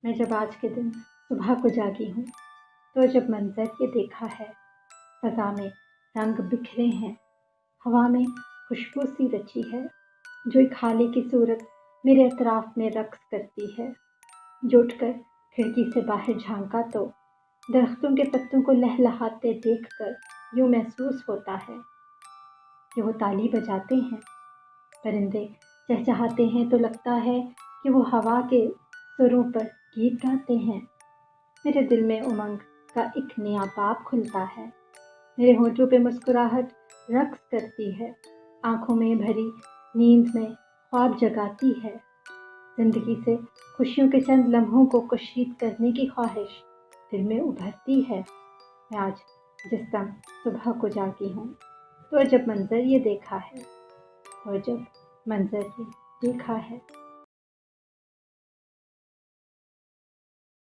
میں جب آج کے دن صبح کو جاگی ہوں تو جب منظر یہ دیکھا ہے، فضا میں رنگ بکھرے ہیں، ہوا میں خوشبو سی رچی ہے، جو ایک خالے کی صورت میرے اطراف میں رقص کرتی ہے، جو اٹھ کر کھڑکی سے باہر جھانکا تو درختوں کے پتوں کو لہلہاتے دیکھ کر یوں محسوس ہوتا ہے کہ وہ تالی بجاتے ہیں، پرندے چہچہاتے ہیں تو لگتا ہے کہ وہ ہوا کے سروں پر گیت گاتے ہیں۔ میرے دل میں امنگ کا ایک نیا باب کھلتا ہے، میرے ہونٹوں پہ مسکراہٹ رقص کرتی ہے، آنکھوں میں بھری نیند میں خواب جگاتی ہے، زندگی سے خوشیوں کے چند لمحوں کو کشید کرنے کی خواہش دل میں ابھرتی ہے۔ میں آج جس دم صبح کو جاگی ہوں تو جب منظر یہ دیکھا ہے